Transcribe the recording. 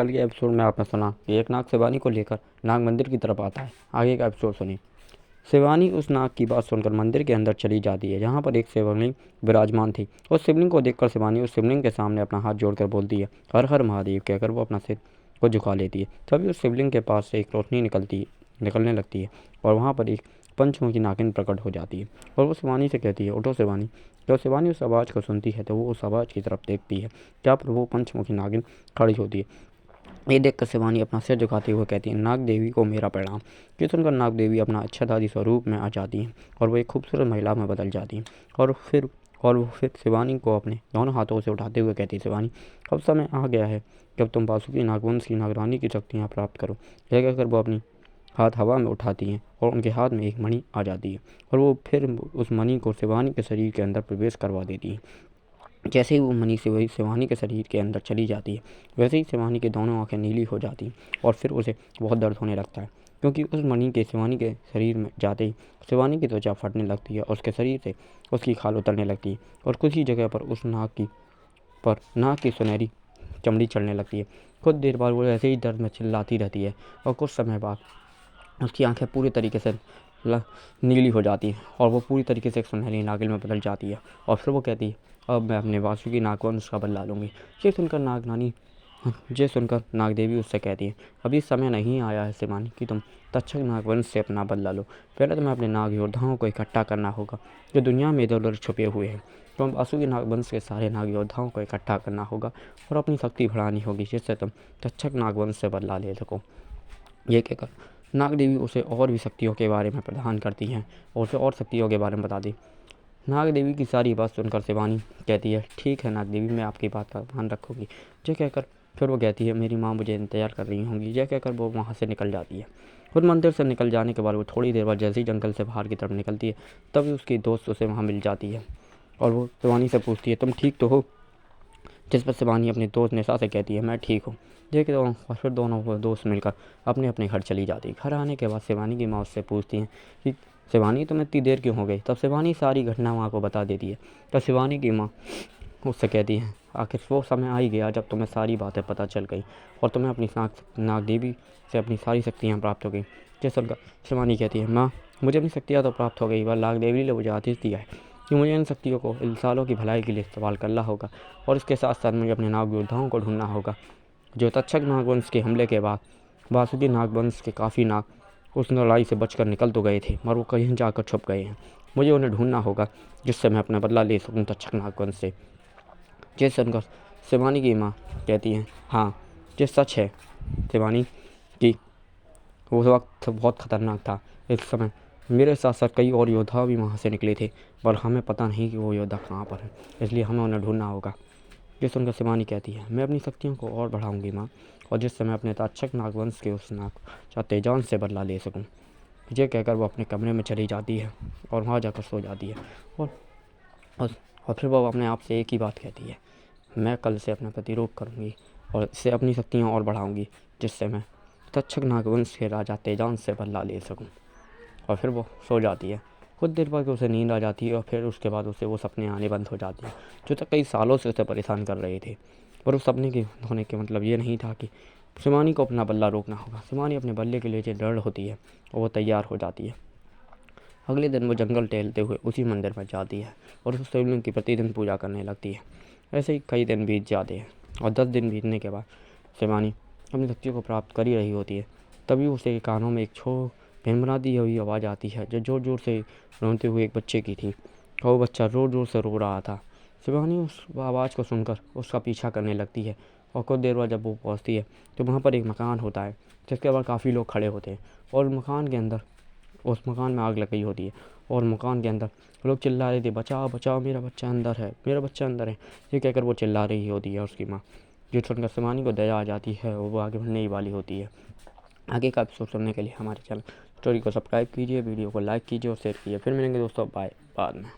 कल के एपिसोड में आपने सुना कि एक नाग शिवानी को लेकर नाग मंदिर की तरफ आता है। आगे का एपिसोड सुनिए। शिवानी उस नाग की बात सुनकर मंदिर के अंदर चली जाती है, जहाँ पर एक शिवलिंग विराजमान थी। उस शिवलिंग को देखकर शिवानी उस शिवलिंग के सामने अपना हाथ जोड़कर बोलती है, हर हर महादेव कहकर वो अपना सिर को झुका लेती है। तभी उस शिवलिंग के पास से एक रोशनी निकलने लगती है और वहाँ पर एक पंचमुखी नागिन प्रकट हो जाती है और वो शिवानी से कहती है, उठो शिवानी। जब शिवानी उस आवाज़ को सुनती है तो वो उस आवाज़ की तरफ देखती है, जहाँ पर वो पंचमुखी नागिन खड़ी होती है। ये देखकर शिवानी अपना सिर झुकाते हुए कहती है, नाग देवी को मेरा प्रणाम। ये सुनकर नाग देवी अपना अच्छाधारी स्वरूप में आ जाती हैं और वो एक खूबसूरत महिला में बदल जाती हैं और वो फिर शिवानी को अपने दोनों हाथों से उठाते हुए कहती है, शिवानी अब समय आ गया है जब तुम वासुकी नागवंश की नागरानी की शक्तियाँ प्राप्त करो। यह कहकर वो अपनी हाथ हवा में उठाती हैं और उनके हाथ में एक मणि आ जाती है और वो फिर उस मणि को शिवानी के शरीर के अंदर प्रवेश करवा देती है। जैसे ही वो मणि शिवानी के शरीर के अंदर चली जाती है, वैसे ही शिवानी की दोनों आंखें नीली हो जाती हैं और फिर उसे बहुत दर्द होने लगता है, क्योंकि उस मणि के शिवानी के शरीर में जाते ही शिवानी की त्वचा फटने लगती है और उसके शरीर से उसकी खाल उतरने लगती है और कुछ ही जगह पर उस नाग की सुनहरी चमड़ी चढ़ने लगती है। कुछ देर बाद वो ऐसे ही दर्द में चिल्लाती रहती है और कुछ समय बाद उसकी आंखें पूरी तरीके से नीली हो जाती है और वो पूरी तरीके से एक सुनहरी नागिन में बदल जाती है और फिर वो कहती है, अब मैं अपने वासुकी नागवंश का बदला लूँगी। ये सुनकर नाग देवी उससे कहती है, अभी समय नहीं आया है शिवानी कि तुम तक्षक नागवंश से अपना बदला लो। पहले तुम्हें अपने नाग योद्धाओं को इकट्ठा करना होगा जो दुनिया में इधर उधर छुपे हुए हैं। तुम वासुकी नागवंश के सारे नाग योद्धाओं को इकट्ठा करना होगा और अपनी शक्ति बढ़ानी होगी, जिससे तुम तक्षक नागवंश से बदला ले सको। ये कहकर नाग देवी उसे और भी शक्तियों के बारे में प्रदान करती हैं और उसे और शक्तियों के बारे में बताती। नाग देवी की सारी बात सुनकर शिवानी कहती है, ठीक है नाग देवी, मैं आपकी बात का ध्यान रखूँगी। ये कहकर फिर वो कहती है, मेरी माँ मुझे इंतजार कर रही होंगी। यह कहकर वो वहाँ से निकल जाती है। खुद मंदिर से निकल जाने के बाद वो थोड़ी देर बाद जैसे ही जंगल से बाहर की तरफ निकलती है, तभी उसकी दोस्त उसे वहाँ मिल जाती है और वो शिवानी से पूछती है, तुम ठीक तो हो? जिस पर शिवानी अपने दोस्त निशा से कहती है, मैं ठीक हूँ। देखिए और फिर दोनों वो दोस्त मिलकर अपने अपने घर चली जाती है। घर आने के बाद शिवानी की माँ उससे पूछती है कि शिवानी तुम्हें इतनी देर क्यों हो गई? तब शिवानी सारी घटना माँ को बता देती है। तब शिवानी की माँ उससे कहती है, आखिर वो समय आ ही गया जब तुम्हें सारी बातें पता चल गई और तुम्हें अपनी नाग देवी से अपनी सारी शक्तियाँ प्राप्त हो गई। ये सुनकर शिवानी कहती है, माँ मुझे अपनी शक्तियाँ तो प्राप्त हो गई, वह नाग देवी ने मुझे आदेश दिया है कि मुझे इन शक्तियों को इंसानों की भलाई के लिए इस्तेमाल करना होगा और इसके साथ साथ मुझे अपने नाग योद्धाओं को ढूंढना होगा जो तक्षक नागवंश के हमले के बाद वासुकी नागवंश के काफ़ी नाग उस लड़ाई से बचकर निकल तो गए थे मगर वो कहीं जाकर छुप गए हैं। मुझे उन्हें ढूंढना होगा जिससे मैं अपना बदला ले सकूं तक्षक नागवंश से। ये सुनकर शिवानी की माँ कहती हैं, हाँ ये सच है शिवानी कि वो वक्त बहुत खतरनाक था। इस समय मेरे साथ साथ कई और योद्धा भी वहाँ से निकले थे, पर हमें पता नहीं कि वो योद्धा कहाँ पर है, इसलिए हमें उन्हें ढूंढना होगा। ये सुनकर शिवानी कहती है, मैं अपनी शक्तियों को और बढ़ाऊंगी माँ, और जिससे मैं अपने तक्षक नागवंश के उस नाग तेजान से बदला ले सकूँ। ये कहकर वो अपने कमरे में चली जाती है और वहाँ जाकर सो जाती है और और, और फिर वो अपने आप से एक ही बात कहती है, मैं कल से अपना प्रतिरूप करूँगी और इससे अपनी शक्तियाँ और बढ़ाऊँगी, जिससे मैं तक्षक नागवंश के राजा तेजान से बदला ले सकूँ। और फिर वो सो जाती है। कुछ देर बाद उसे नींद आ जाती है और फिर उसके बाद उसे वो सपने आने बंद हो जाते हैं जो तक कई सालों से उसे परेशान कर रहे थे। पर उस सपने के होने के मतलब ये नहीं था कि शिवानी को अपना बल्ला रोकना होगा। शिवानी अपने बल्ले के लिए जो दृढ़ होती है और वो तैयार हो जाती है। अगले दिन वो जंगल टहलते हुए उसी मंदिर में जाती है और उस शिवलिंग की प्रतिदिन पूजा करने लगती है। ऐसे ही कई दिन बीत जाते हैं और 10 दिन बीतने के बाद शिवानी अपनी शक्तियों को प्राप्त कर ही रही होती है। तभी उसे कानों में एक भनभनाती हुई आवाज़ आती है जो ज़ोर ज़ोर से रोते हुए एक बच्चे की थी और वो बच्चा ज़ोर ज़ोर से रो रहा था। शिवानी उस आवाज़ को सुनकर उसका पीछा करने लगती है और कुछ देर बाद जब वो पहुँचती है तो वहाँ पर एक मकान होता है जिसके बाद काफ़ी लोग खड़े होते हैं और उस मकान में आग लग गई होती है और मकान के अंदर लोग चिल्ला रहे थे, बचाओ बचाओ मेरा बच्चा अंदर है, मेरा बच्चा अंदर है। ये कहकर वो चिल्ला रही होती है उसकी माँ। जो सुनकर शिवानी को दया आ जाती है और वो आगे बढ़ने ही वाली होती है। आगे का एपिसोड सुनने के लिए हमारे चैनल स्टोरी को सब्सक्राइब कीजिए, वीडियो को लाइक कीजिए और शेयर कीजिए। फिर मिलेंगे दोस्तों, बाय बाद में।